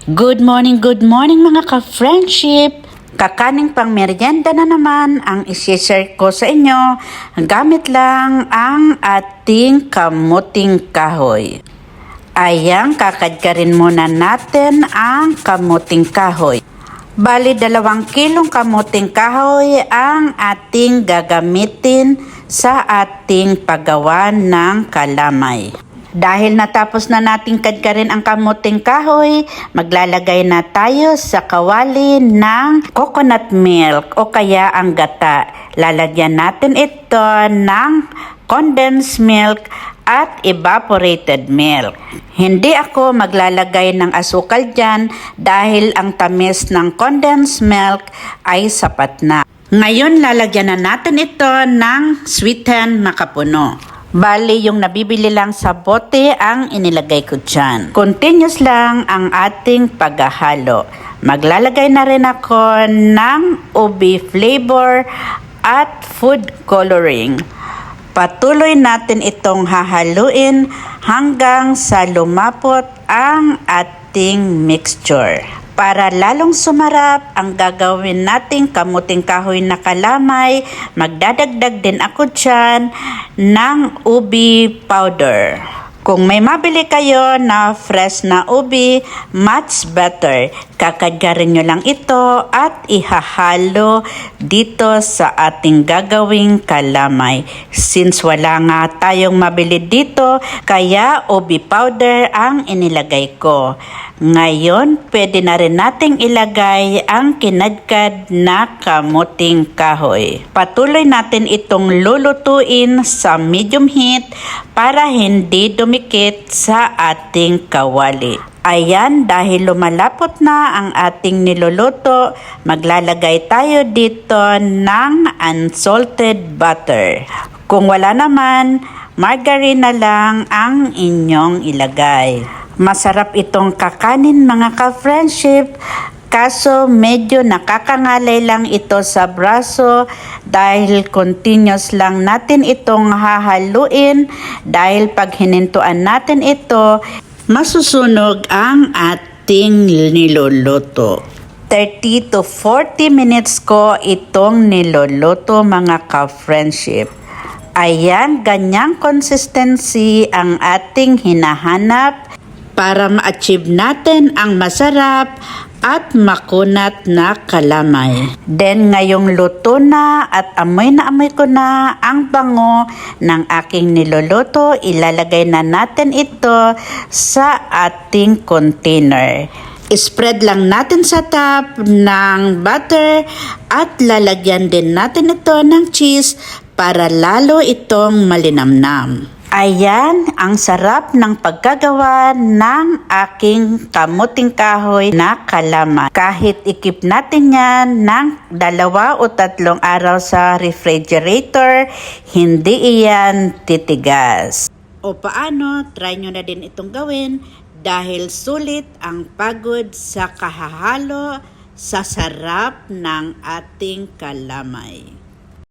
Good morning mga ka-friendship! Kakaning pang merienda na naman ang isi-share ko sa inyo. Gamit lang ang ating kamuting kahoy. Ayan, kakadkarin muna natin ang kamuting kahoy. Bali, 2 kilong kamuting kahoy ang ating gagamitin sa ating paggawa ng kalamay. Dahil natapos na nating kadkarin ang kamuting kahoy, maglalagay na tayo sa kawali ng coconut milk o kaya ang gata. Lalagyan natin ito ng condensed milk at evaporated milk. Hindi ako maglalagay ng asukal dyan dahil ang tamis ng condensed milk ay sapat na. Ngayon lalagyan na natin ito ng sweetened makapuno. Bali, yung nabibili lang sa bote ang inilagay ko dyan. Continuous lang ang ating paghahalo. Maglalagay na rin ako ng ubi flavor at food coloring. Patuloy natin itong hahaluin hanggang sa lumapot ang ating mixture. Para lalong sumarap ang gagawin nating kamuting kahoy na kalamay, magdadagdag din ako dyan ng ubi powder. Kung may mabili kayo na fresh na ubi, much better. Kakadkarin nyo lang ito at ihahalo dito sa ating gagawing kalamay. Since wala nga tayong mabili dito, kaya ubi powder ang inilagay ko. Ngayon, pwede na rin nating ilagay ang kinadkad na kamuting kahoy. Patuloy natin itong lulutuin sa medium heat para hindi dumikit sa ating kawali. Ayan, dahil lumalapot na ang ating niluluto, maglalagay tayo dito ng unsalted butter. Kung wala naman, margarine na lang ang inyong ilagay. Masarap itong kakanin mga ka-friendship, kaso medyo nakakangalay lang ito sa braso dahil continuous lang natin itong hahaluin dahil pag hinintuan natin ito, masusunog ang ating niluluto. 30 to 40 minutes ko itong niluluto mga ka-friendship. Ayan, ganyang consistency ang ating hinahanap para ma-achieve natin ang masarap at makunat na kalamay. Then ngayong luto na at amoy na amoy ko na ang bango ng aking niluluto, ilalagay na natin ito sa ating container. Spread lang natin sa top ng butter at lalagyan din natin ito ng cheese para lalo itong malinamnam. Ayan, ang sarap ng pagkagawa ng aking kamuting kahoy na kalamay. Kahit ikip natin yan ng 2 o 3 araw sa refrigerator, hindi iyan titigas. O paano, try nyo na din itong gawin dahil sulit ang pagod sa kahahalo sa sarap ng ating kalamay.